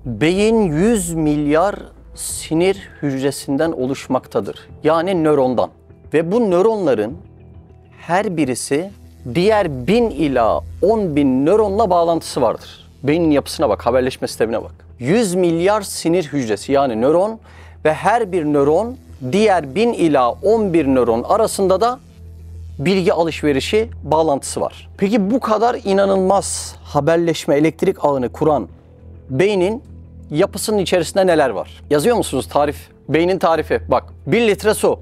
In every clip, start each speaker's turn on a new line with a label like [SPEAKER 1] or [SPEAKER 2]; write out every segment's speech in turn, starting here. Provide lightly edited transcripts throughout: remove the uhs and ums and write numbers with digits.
[SPEAKER 1] Beyin 100 milyar sinir hücresinden oluşmaktadır. Yani nörondan. Ve bu nöronların her birisi diğer 1000 ila 10.000 nöronla bağlantısı vardır. Beynin yapısına bak, haberleşme sistemine bak. 100 milyar sinir hücresi yani nöron ve her bir nöron diğer 1000 ila 11 nöron arasında da bilgi alışverişi bağlantısı var. Peki bu kadar inanılmaz haberleşme, elektrik ağını kuran beynin yapısının içerisinde neler var? Yazıyor musunuz tarif? Beynin tarifi. Bak 1 litre su,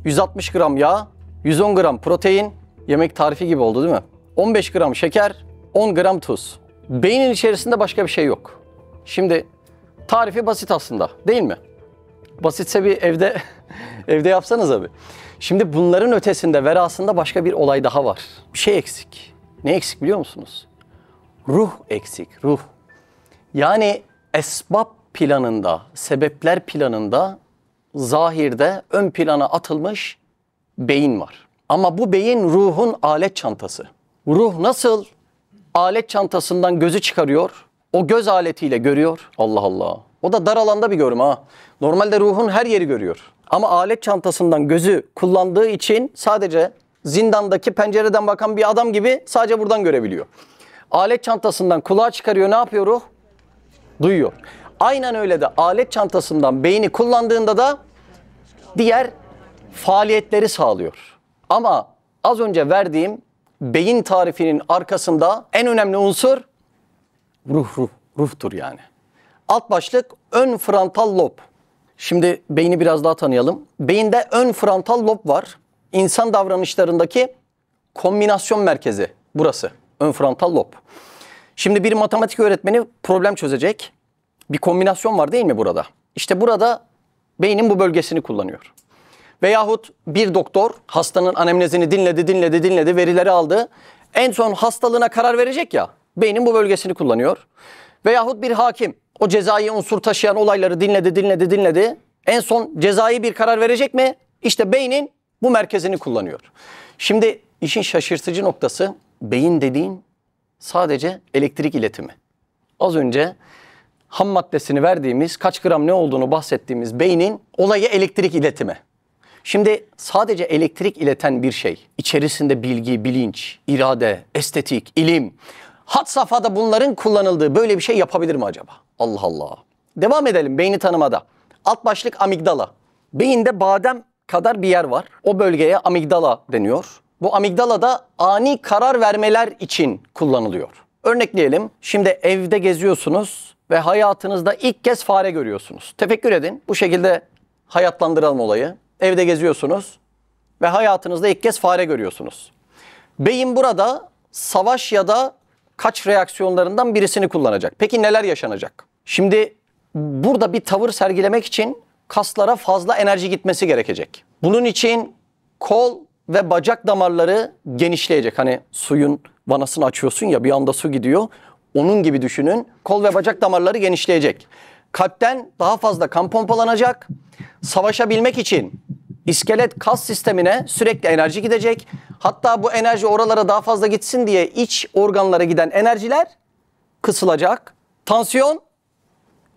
[SPEAKER 1] 160 gram yağ, 110 gram protein, yemek tarifi gibi oldu değil mi? 15 gram şeker, 10 gram tuz. Beynin içerisinde başka bir şey yok. Şimdi tarifi basit aslında değil mi? Basitse bir evde yapsanız abi. Şimdi bunların ötesinde verasında başka bir olay daha var. Bir şey eksik. Ne eksik biliyor musunuz? Ruh eksik, ruh. Yani esbab planında, sebepler planında zahirde ön plana atılmış beyin var. Ama bu beyin ruhun alet çantası. Ruh nasıl alet çantasından gözü çıkarıyor, o göz aletiyle görüyor. Allah Allah. O da dar alanda bir görme ha. Normalde ruhun her yeri görüyor. Ama alet çantasından gözü kullandığı için sadece zindandaki pencereden bakan bir adam gibi sadece buradan görebiliyor. Alet çantasından kulağı çıkarıyor, ne yapıyor ruh? Duyuyor. Aynen öyle de alet çantasından beyni kullandığında da diğer faaliyetleri sağlıyor. Ama az önce verdiğim beyin tarifinin arkasında en önemli unsur ruhtur yani. Alt başlık ön frontal lob. Şimdi beyni biraz daha tanıyalım. Beyinde ön frontal lob var. İnsan davranışlarındaki kombinasyon merkezi burası. Ön frontal lob. Şimdi bir matematik öğretmeni problem çözecek. Bir kombinasyon var değil mi burada? İşte burada beynin bu bölgesini kullanıyor. Veyahut bir doktor hastanın anemnezini dinledi, verileri aldı. En son hastalığına karar verecek ya, beynin bu bölgesini kullanıyor. Veyahut bir hakim o cezai unsur taşıyan olayları dinledi. En son cezai bir karar verecek mi? İşte beynin bu merkezini kullanıyor. Şimdi işin şaşırtıcı noktası beyin dediğin sadece elektrik iletimi. Az önce ham maddesini verdiğimiz, kaç gram ne olduğunu bahsettiğimiz beynin olayı elektrik iletimi. Şimdi sadece elektrik ileten bir şey, içerisinde bilgi, bilinç, irade, estetik, ilim, had safhada bunların kullanıldığı böyle bir şey yapabilir mi acaba? Allah Allah. Devam edelim beyni tanımada. Alt başlık amigdala. Beyinde badem kadar bir yer var. O bölgeye amigdala deniyor. Bu amigdala da ani karar vermeler için kullanılıyor. Örnekleyelim. Şimdi evde geziyorsunuz ve hayatınızda ilk kez fare görüyorsunuz. Tefekkür edin. Bu şekilde hayatlandıralım olayı. Evde geziyorsunuz ve hayatınızda ilk kez fare görüyorsunuz. Beyin burada savaş ya da kaç reaksiyonlarından birisini kullanacak. Peki neler yaşanacak? Şimdi burada bir tavır sergilemek için kaslara fazla enerji gitmesi gerekecek. Bunun için kol ve bacak damarları genişleyecek. Hani suyun vanasını açıyorsun ya, bir anda su gidiyor. Onun gibi düşünün. Kol ve bacak damarları genişleyecek. Kalpten daha fazla kan pompalanacak. Savaşabilmek için iskelet kas sistemine sürekli enerji gidecek. Hatta bu enerji oralara daha fazla gitsin diye iç organlara giden enerjiler kısılacak. Tansiyon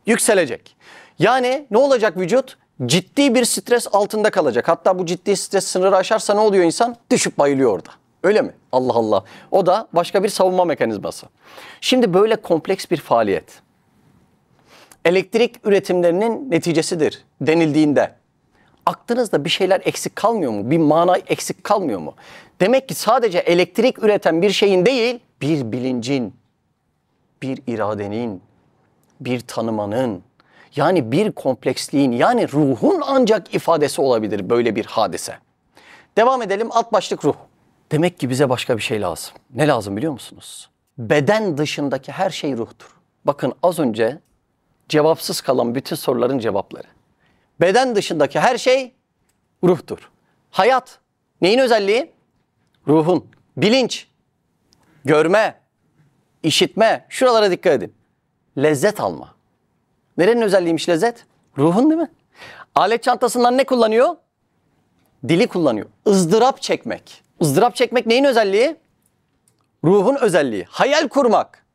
[SPEAKER 1] yükselecek. Yani ne olacak vücut? Ciddi bir stres altında kalacak. Hatta bu ciddi stres sınırı aşarsa ne oluyor insan? Düşüp bayılıyor orada. Öyle mi? Allah Allah. O da başka bir savunma mekanizması. Şimdi böyle kompleks bir faaliyet elektrik üretimlerinin neticesidir denildiğinde aklınızda bir şeyler eksik kalmıyor mu? Bir mana eksik kalmıyor mu? Demek ki sadece elektrik üreten bir şeyin değil, bir bilincin, bir iradenin, bir tanımanın, yani bir kompleksliğin, yani ruhun ancak ifadesi olabilir böyle bir hadise. Devam edelim, alt başlık ruh. Demek ki bize başka bir şey lazım. Ne lazım biliyor musunuz? Beden dışındaki her şey ruhtur. Bakın az önce cevapsız kalan bütün soruların cevapları. Beden dışındaki her şey ruhtur. Hayat neyin özelliği? Ruhun. Bilinç, görme, işitme, şuralara dikkat edin. Lezzet alma. Nerenin özelliğiymiş lezzet? Ruhun değil mi? Alet çantasından ne kullanıyor? Dili kullanıyor. Izdırap çekmek. Izdırap çekmek neyin özelliği? Ruhun özelliği. Hayal kurmak,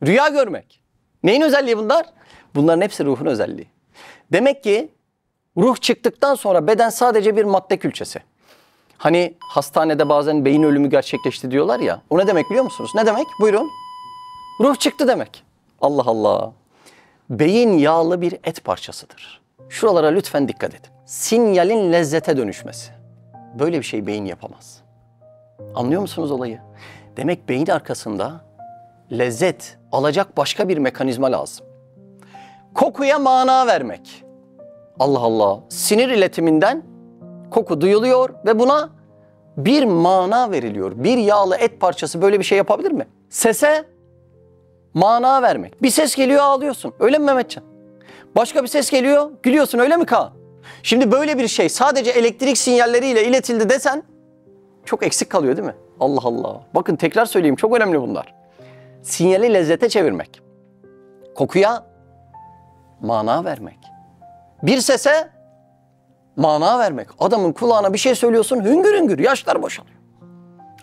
[SPEAKER 1] rüya görmek Neyin özelliği bunlar? Bunların hepsi ruhun özelliği. Demek ki ruh çıktıktan sonra beden sadece bir madde külçesi. Hani hastanede bazen beyin ölümü gerçekleşti diyorlar ya. O ne demek biliyor musunuz? Ne demek? Buyurun. Ruh çıktı demek. Allah Allah. Beyin yağlı bir et parçasıdır. Şuralara lütfen dikkat edin. Sinyalin lezzete dönüşmesi. Böyle bir şey beyin yapamaz. Anlıyor musunuz olayı? Demek beyin arkasında lezzet alacak başka bir mekanizma lazım. Kokuya mana vermek. Allah Allah. Sinir iletiminden koku duyuluyor ve buna bir mana veriliyor. Bir yağlı et parçası böyle bir şey yapabilir mi? Sese mana vermek. Bir ses geliyor ağlıyorsun. Öyle mi Mehmetcan? Başka bir ses geliyor gülüyorsun. Öyle mi Kaan? Şimdi böyle bir şey sadece elektrik sinyalleriyle iletildi desen çok eksik kalıyor değil mi? Allah Allah. Bakın tekrar söyleyeyim, çok önemli bunlar. Sinyali lezzete çevirmek. Kokuya mana vermek. Bir sese mana vermek. Adamın kulağına bir şey söylüyorsun, hüngür hüngür yaşlar boşalıyor.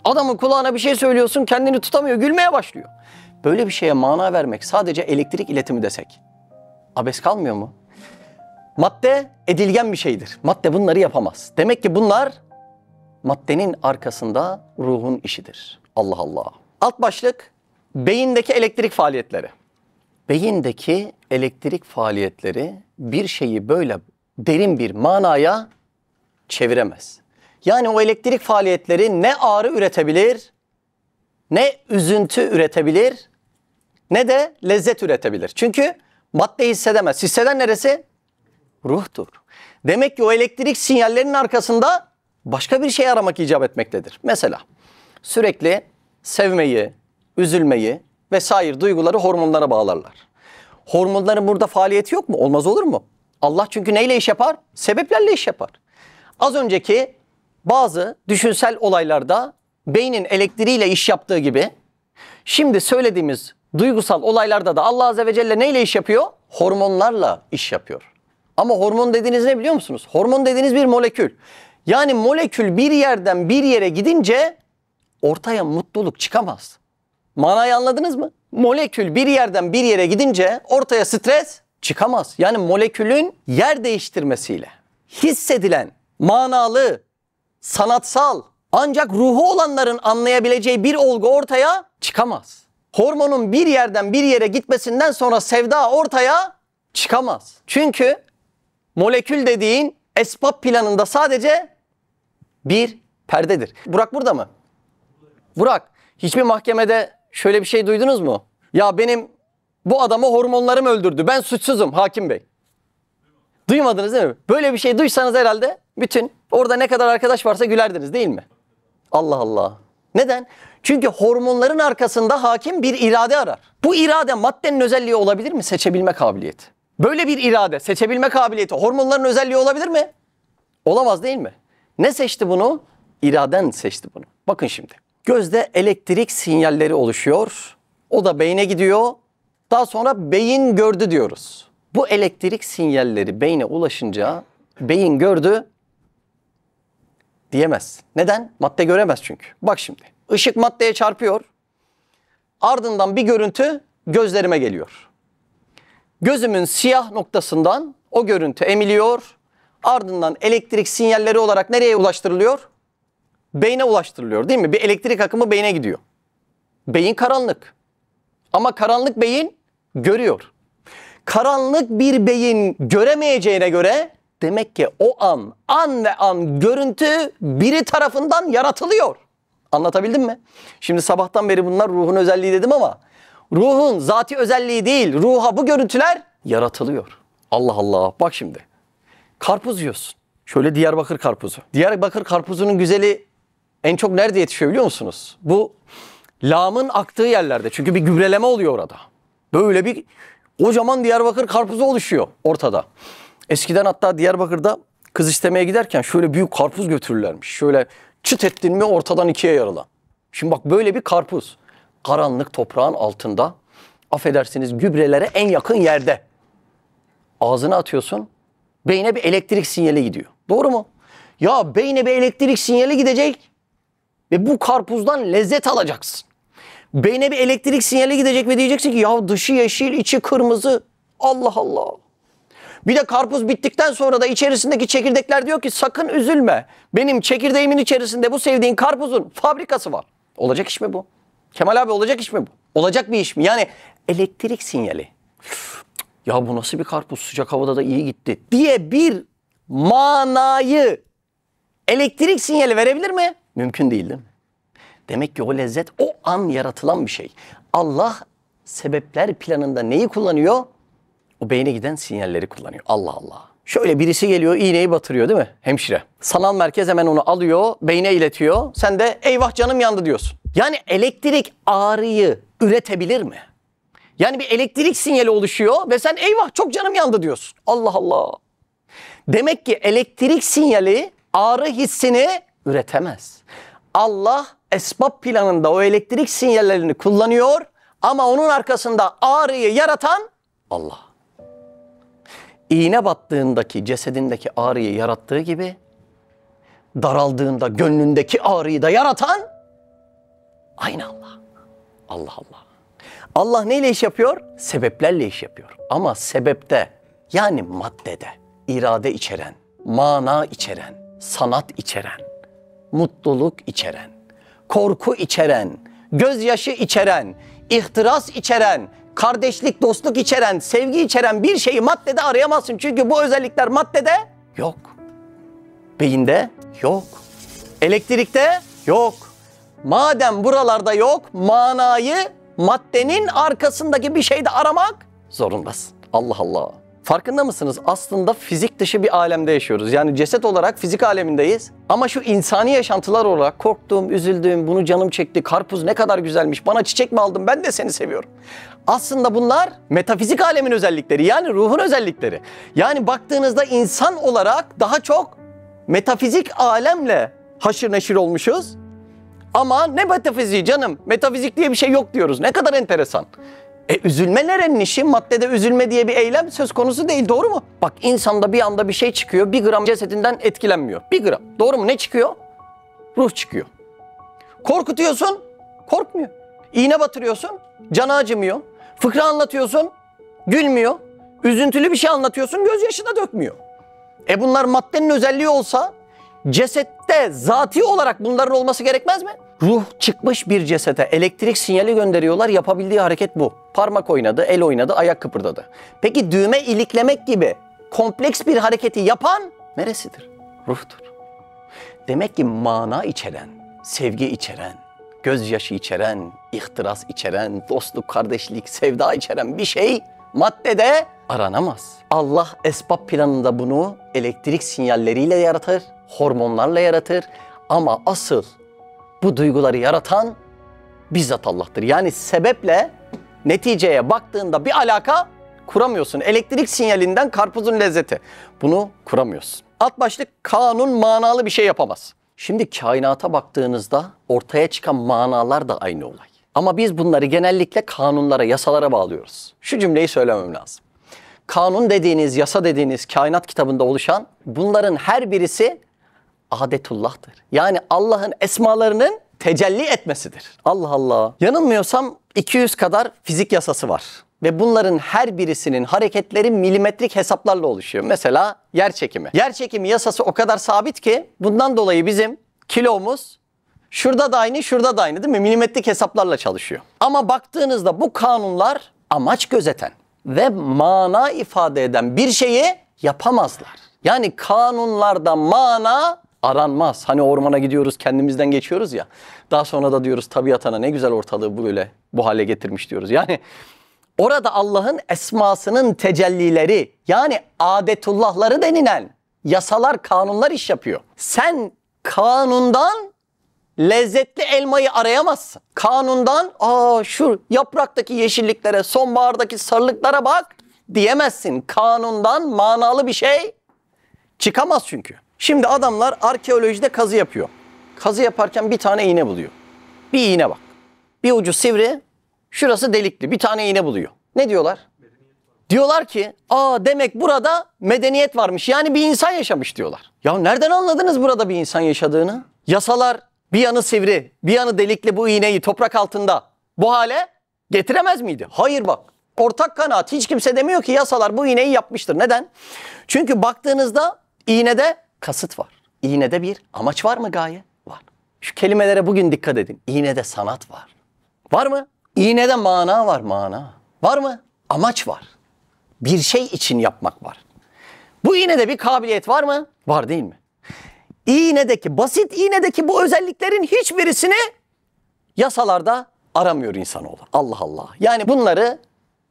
[SPEAKER 1] Adamın kulağına bir şey söylüyorsun, kendini tutamıyor, gülmeye başlıyor. Böyle bir şeye mana vermek sadece elektrik iletimi desek abes kalmıyor mu? Madde edilgen bir şeydir. Madde bunları yapamaz. Demek ki bunlar maddenin arkasında ruhun işidir. Allah Allah. Alt başlık beyindeki elektrik faaliyetleri. Beyindeki elektrik faaliyetleri bir şeyi böyle derin bir manaya çeviremez. Yani o elektrik faaliyetleri ne ağrı üretebilir, ne üzüntü üretebilir, ne de lezzet üretebilir. Çünkü madde hissedemez. Hisseden neresi? Ruhtur. Demek ki o elektrik sinyallerinin arkasında başka bir şey aramak icap etmektedir. Mesela sürekli sevmeyi, üzülmeyi vesaire duyguları hormonlara bağlarlar. Hormonların burada faaliyeti yok mu? Olmaz olur mu? Allah çünkü neyle iş yapar? Sebeplerle iş yapar. Az önceki bazı düşünsel olaylarda beynin elektriğiyle iş yaptığı gibi şimdi söylediğimiz duygusal olaylarda da Allah Azze ve Celle neyle iş yapıyor? Hormonlarla iş yapıyor. Ama hormon dediğiniz ne biliyor musunuz? Hormon dediğiniz bir molekül. Yani molekül bir yerden bir yere gidince ortaya mutluluk çıkamaz. Manayı anladınız mı? Molekül bir yerden bir yere gidince ortaya stres çıkamaz. Yani molekülün yer değiştirmesiyle hissedilen, manalı, sanatsal ancak ruhu olanların anlayabileceği bir olgu ortaya çıkamaz. Hormonun bir yerden bir yere gitmesinden sonra sevda ortaya çıkamaz. Çünkü molekül dediğin esbab planında sadece bir perdedir. Burak burada mı? Burak, hiçbir mahkemede şöyle bir şey duydunuz mu? Ya benim bu adamı hormonlarım öldürdü. Ben suçsuzum hakim bey. Duymadınız değil mi? Böyle bir şey duysanız herhalde bütün orada ne kadar arkadaş varsa gülerdiniz değil mi? Allah Allah. Neden? Çünkü hormonların arkasında hakim bir irade arar. Bu irade maddenin özelliği olabilir mi? Seçebilme kabiliyeti. Böyle bir irade, seçebilme kabiliyeti hormonların özelliği olabilir mi? Olamaz değil mi? Ne seçti bunu? İraden seçti bunu. Bakın şimdi. Gözde elektrik sinyalleri oluşuyor. O da beyne gidiyor. Daha sonra beyin gördü diyoruz. Bu elektrik sinyalleri beyne ulaşınca beyin gördü diyemez. Neden? Madde göremez çünkü. Bak şimdi. Işık maddeye çarpıyor. Ardından bir görüntü gözlerime geliyor. Gözümün siyah noktasından o görüntü emiliyor. Ardından elektrik sinyalleri olarak nereye ulaştırılıyor? Beyne ulaştırılıyor değil mi? Bir elektrik akımı beyne gidiyor. Beyin karanlık. Ama karanlık beyin görüyor. Karanlık bir beyin göremeyeceğine göre demek ki o an ve an görüntü biri tarafından yaratılıyor. Anlatabildim mi? Şimdi sabahtan beri bunlar ruhun özelliği dedim ama ruhun zati özelliği değil. Ruha bu görüntüler yaratılıyor. Allah Allah. Bak şimdi. Karpuz yiyorsun. Şöyle Diyarbakır karpuzu. Diyarbakır karpuzunun güzeli en çok nerede yetişiyor biliyor musunuz? Bu lağımın aktığı yerlerde. Çünkü bir gübreleme oluyor orada. Böyle bir kocaman Diyarbakır karpuzu oluşuyor ortada. Eskiden hatta Diyarbakır'da kız istemeye giderken şöyle büyük karpuz götürürlermiş. Şöyle çıt ettin mi ortadan ikiye yarılan. Şimdi bak böyle bir karpuz. Karanlık toprağın altında, affedersiniz gübrelere en yakın yerde. Ağzına atıyorsun, beyne bir elektrik sinyali gidiyor. Doğru mu? Ya beyne bir elektrik sinyali gidecek ve bu karpuzdan lezzet alacaksın. Beyne bir elektrik sinyali gidecek ve diyeceksin ki ya dışı yeşil, içi kırmızı. Allah Allah. Bir de karpuz bittikten sonra da içerisindeki çekirdekler diyor ki sakın üzülme. Benim çekirdeğimin içerisinde bu sevdiğin karpuzun fabrikası var. Olacak iş mi bu? Kemal abi olacak iş mi bu? Olacak bir iş mi? Yani elektrik sinyali. Ya bu nasıl bir karpuz, sıcak havada da iyi gitti diye bir manayı elektrik sinyali verebilir mi? Mümkün değil, değil mi? Demek ki o lezzet o an yaratılan bir şey. Allah sebepler planında neyi kullanıyor? O beyne giden sinyalleri kullanıyor. Allah Allah. Şöyle birisi geliyor, iğneyi batırıyor değil mi? Hemşire. Sanal merkez hemen onu alıyor, beyne iletiyor. Sen de eyvah canım yandı diyorsun. Yani elektrik ağrıyı üretebilir mi? Yani bir elektrik sinyali oluşuyor ve sen eyvah çok canım yandı diyorsun. Allah Allah. Demek ki elektrik sinyali ağrı hissini üretemez. Allah esbab planında o elektrik sinyallerini kullanıyor ama onun arkasında ağrıyı yaratan Allah. İğne battığındaki cesedindeki ağrıyı yarattığı gibi daraldığında gönlündeki ağrıyı da yaratan aynı Allah. Allah Allah. Allah neyle iş yapıyor? Sebeplerle iş yapıyor. Ama sebepte yani maddede irade içeren, mana içeren, sanat içeren, mutluluk içeren, korku içeren, gözyaşı içeren, ihtiras içeren, kardeşlik, dostluk içeren, sevgi içeren bir şeyi maddede arayamazsın. Çünkü bu özellikler maddede yok. Beyinde yok. Elektrikte yok. Madem buralarda yok, manayı maddenin arkasındaki bir şeyde aramak zorundasın. Allah Allah. Farkında mısınız? Aslında fizik dışı bir alemde yaşıyoruz. Yani ceset olarak fizik alemindeyiz. Ama şu insani yaşantılar olarak korktuğum, üzüldüğüm, bunu canım çekti, karpuz ne kadar güzelmiş, bana çiçek mi aldın, ben de seni seviyorum. Aslında bunlar metafizik alemin özellikleri, yani ruhun özellikleri. Yani baktığınızda insan olarak daha çok metafizik alemle haşır neşir olmuşuz. Ama ne metafiziği canım, metafizik diye bir şey yok diyoruz. Ne kadar enteresan. Üzülme nerenin işi? Maddede üzülme diye bir eylem söz konusu değil, doğru mu? Bak insanda bir anda bir şey çıkıyor, 1 gram cesedinden etkilenmiyor. 1 gram, doğru mu? Ne çıkıyor? Ruh çıkıyor. Korkutuyorsun, korkmuyor. İğne batırıyorsun, canı acımıyor. Fıkra anlatıyorsun, gülmüyor. Üzüntülü bir şey anlatıyorsun, gözyaşı da dökmüyor. Bunlar maddenin özelliği olsa cesette zati olarak bunların olması gerekmez mi? Ruh çıkmış bir cesete elektrik sinyali gönderiyorlar, yapabildiği hareket bu. Parmak oynadı, el oynadı, ayak kıpırdadı. Peki düğme iliklemek gibi kompleks bir hareketi yapan neresidir? Ruhtur. Demek ki mana içeren, sevgi içeren, gözyaşı içeren, ihtiras içeren, dostluk, kardeşlik, sevda içeren bir şey maddede aranamaz. Allah esbab planında bunu elektrik sinyalleriyle yaratır, hormonlarla yaratır ama asıl bu duyguları yaratan bizzat Allah'tır. Yani sebeple neticeye baktığında bir alaka kuramıyorsun. Elektrik sinyalinden karpuzun lezzeti. Bunu kuramıyorsun. Alt başlık kanun manalı bir şey yapamaz. Şimdi kainata baktığınızda ortaya çıkan manalar da aynı olay. Ama biz bunları genellikle kanunlara, yasalara bağlıyoruz. Şu cümleyi söylemem lazım. Kanun dediğiniz, yasa dediğiniz kainat kitabında oluşan bunların her birisi adetullah'tır. Yani Allah'ın esmalarının tecelli etmesidir. Allah Allah. Yanılmıyorsam 200 kadar fizik yasası var. Ve bunların her birisinin hareketleri milimetrik hesaplarla oluşuyor. Mesela yer çekimi. Yer çekimi yasası o kadar sabit ki bundan dolayı bizim kilomuz şurada da aynı, şurada da aynı değil mi? Milimetrik hesaplarla çalışıyor. Ama baktığınızda bu kanunlar amaç gözeten ve mana ifade eden bir şeyi yapamazlar. Yani kanunlarda mana aranmaz. Hani ormana gidiyoruz, kendimizden geçiyoruz ya. Daha sonra da diyoruz tabiat ana ne güzel ortalığı böyle bu hale getirmiş diyoruz. Yani orada Allah'ın esmasının tecellileri, yani adetullahları denilen yasalar, kanunlar iş yapıyor. Sen kanundan lezzetli elmayı arayamazsın. Kanundan şu yapraktaki yeşilliklere, sonbahardaki sarılıklara bak diyemezsin. Kanundan manalı bir şey çıkamaz çünkü. Şimdi adamlar arkeolojide kazı yapıyor. Kazı yaparken bir tane iğne buluyor. Bir iğne bak. Bir ucu sivri, şurası delikli. Bir tane iğne buluyor. Ne diyorlar? Diyorlar ki demek burada medeniyet varmış. Yani bir insan yaşamış diyorlar. Ya nereden anladınız burada bir insan yaşadığını? Yasalar bir yanı sivri, bir yanı delikli bu iğneyi toprak altında bu hale getiremez miydi? Hayır bak. Ortak kanaat, hiç kimse demiyor ki yasalar bu iğneyi yapmıştır. Neden? Çünkü baktığınızda iğnede kasıt var. İğnede bir amaç var mı, gaye? Var. Şu kelimelere bugün dikkat edin. İğnede sanat var. Var mı? İğnede mana var, mana. Var mı? Amaç var. Bir şey için yapmak var. Bu iğnede bir kabiliyet var mı? Var, değil mi? İğnedeki, basit iğnedeki bu özelliklerin hiçbirisini yasalarda aramıyor insanoğlu. Allah Allah. Yani bunları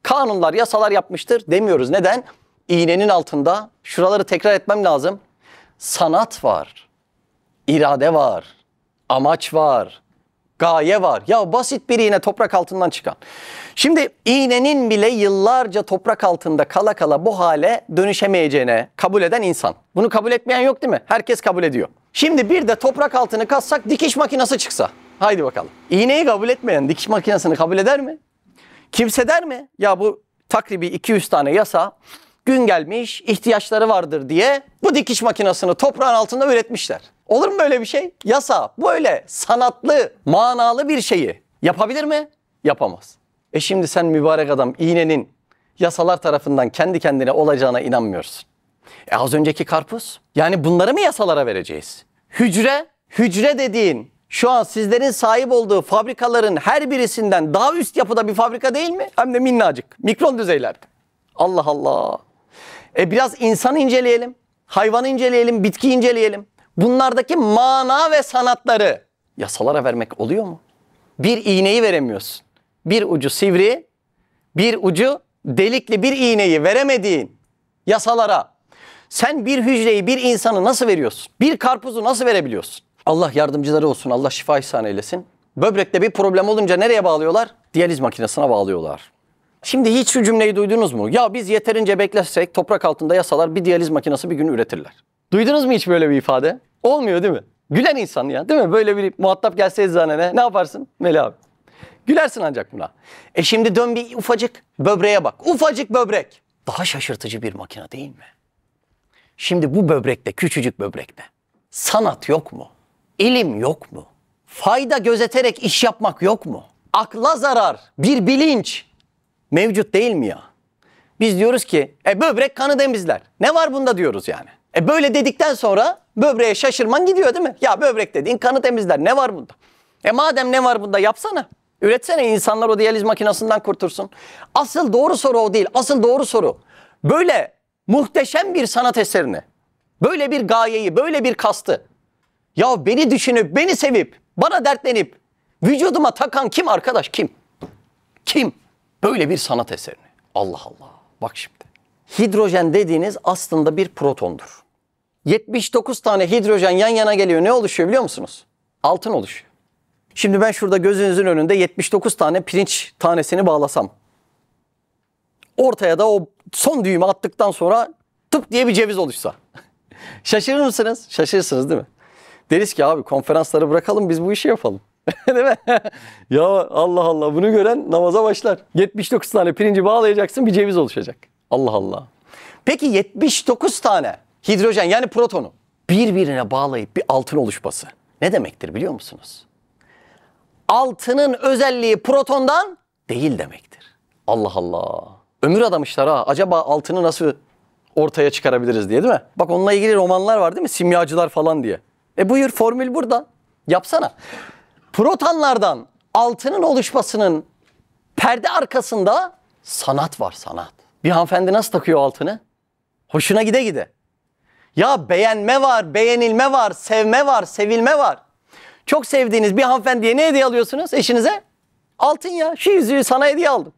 [SPEAKER 1] kanunlar, yasalar yapmıştır demiyoruz. Neden? İğnenin altında, şuraları tekrar etmem lazım, sanat var, irade var, amaç var, gaye var. Ya basit bir iğne toprak altından çıkan. Şimdi iğnenin bile yıllarca toprak altında kala kala bu hale dönüşemeyeceğine kabul eden insan. Bunu kabul etmeyen yok değil mi? Herkes kabul ediyor. Şimdi bir de toprak altını kazsak dikiş makinesi çıksa. Haydi bakalım. İğneyi kabul etmeyen dikiş makinesini kabul eder mi? Kimse der mi? Ya bu takribi 200 tane yasa gün gelmiş ihtiyaçları vardır diye bu dikiş makinesini toprağın altında üretmişler. Olur mu böyle bir şey? Yasa böyle sanatlı, manalı bir şeyi yapabilir mi? Yapamaz. Şimdi sen mübarek adam iğnenin yasalar tarafından kendi kendine olacağına inanmıyorsun. Az önceki karpuz. Yani bunları mı yasalara vereceğiz? Hücre dediğin şu an sizlerin sahip olduğu fabrikaların her birisinden daha üst yapıda bir fabrika değil mi? Hem de minnacık, mikron düzeylerde. Allah Allah. Biraz insanı inceleyelim, hayvanı inceleyelim, bitki inceleyelim. Bunlardaki mana ve sanatları yasalara vermek oluyor mu? Bir iğneyi veremiyorsun. Bir ucu sivri, bir ucu delikli bir iğneyi veremediğin yasalara sen bir hücreyi, bir insanı nasıl veriyorsun? Bir karpuzu nasıl verebiliyorsun? Allah yardımcıları olsun, Allah şifa ihsan eylesin. Böbrekte bir problem olunca nereye bağlıyorlar? Diyaliz makinesine bağlıyorlar. Şimdi hiç şu cümleyi duydunuz mu? Ya biz yeterince beklersek toprak altında yasalar bir diyaliz makinesi bir gün üretirler. Duydunuz mu hiç böyle bir ifade? Olmuyor değil mi? Gülen insan ya, değil mi? Böyle bir muhatap gelse eczanene ne yaparsın Melih abi? Gülersin ancak buna. Şimdi dön bir ufacık böbreğe bak. Ufacık böbrek. Daha şaşırtıcı bir makine değil mi? Şimdi bu böbrekte, küçücük böbrekte sanat yok mu? İlim yok mu? Fayda gözeterek iş yapmak yok mu? Akla zarar, bir bilinç mevcut değil mi ya? Biz diyoruz ki böbrek kanı temizler. Ne var bunda diyoruz yani. Böyle dedikten sonra böbreğe şaşırman gidiyor değil mi? Ya böbrek dediğin kanı temizler. Ne var bunda? Madem ne var bunda yapsana. Üretsene, insanlar o diyaliz makinesinden kurtulsun. Asıl doğru soru o değil. Asıl doğru soru böyle muhteşem bir sanat eserini, böyle bir gayeyi, böyle bir kastı, ya beni düşünüp, beni sevip, bana dertlenip vücuduma takan kim arkadaş, kim? Kim? Böyle bir sanat eserini. Allah Allah. Bak şimdi. Hidrojen dediğiniz aslında bir protondur. 79 tane hidrojen yan yana geliyor. Ne oluşuyor biliyor musunuz? Altın oluşuyor. Şimdi ben şurada gözünüzün önünde 79 tane pirinç tanesini bağlasam, ortaya da o son düğümü attıktan sonra tıp diye bir ceviz oluşsa. Şaşırır mısınız? Şaşırırsınız değil mi? Deriz ki abi konferansları bırakalım, biz bu işi yapalım. Değil mi? Ya Allah Allah, bunu gören namaza başlar. 79 tane pirinci bağlayacaksın, bir ceviz oluşacak. Allah Allah. Peki 79 tane hidrojen yani protonu birbirine bağlayıp bir altın oluşması ne demektir biliyor musunuz? Altının özelliği protondan değil demektir. Allah Allah. Ömür adamışlar ha. Acaba altını nasıl ortaya çıkarabiliriz diye, değil mi? Bak onunla ilgili romanlar var değil mi? Simyacılar falan diye. Buyur, formül burada. Yapsana. Protonlardan altının oluşmasının perde arkasında sanat var, sanat. Bir hanımefendi nasıl takıyor altını? Hoşuna gide gide. Ya beğenme var, beğenilme var, sevme var, sevilme var. Çok sevdiğiniz bir hanımefendiye ne hediye alıyorsunuz eşinize? Altın ya. Şu yüzüğü sana hediye aldım.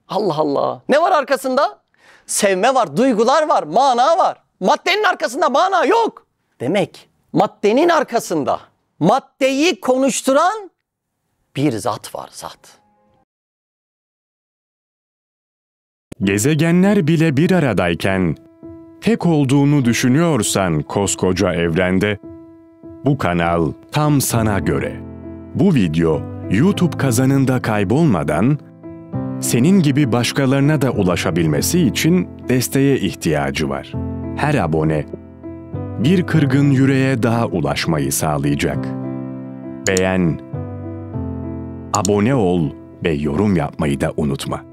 [SPEAKER 1] Allah Allah. Ne var arkasında? Sevme var, duygular var, mana var. Maddenin arkasında mana yok. Demek maddenin arkasında maddeyi konuşturan bir zat var, zat.
[SPEAKER 2] Gezegenler bile bir aradayken, tek olduğunu düşünüyorsan koskoca evrende, bu kanal tam sana göre. Bu video YouTube kazanında kaybolmadan, senin gibi başkalarına da ulaşabilmesi için desteğe ihtiyacı var. Her abone, bir kırgın yüreğe daha ulaşmayı sağlayacak. Beğen, abone ol, ve yorum yapmayı da unutma.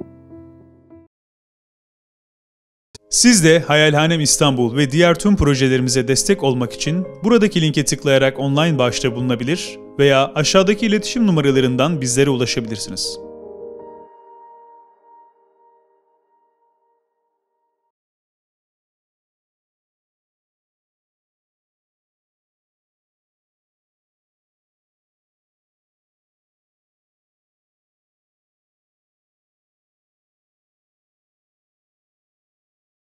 [SPEAKER 3] Siz de Hayalhanem İstanbul ve diğer tüm projelerimize destek olmak için buradaki linke tıklayarak online bağışta bulunabilir veya aşağıdaki iletişim numaralarından bizlere ulaşabilirsiniz.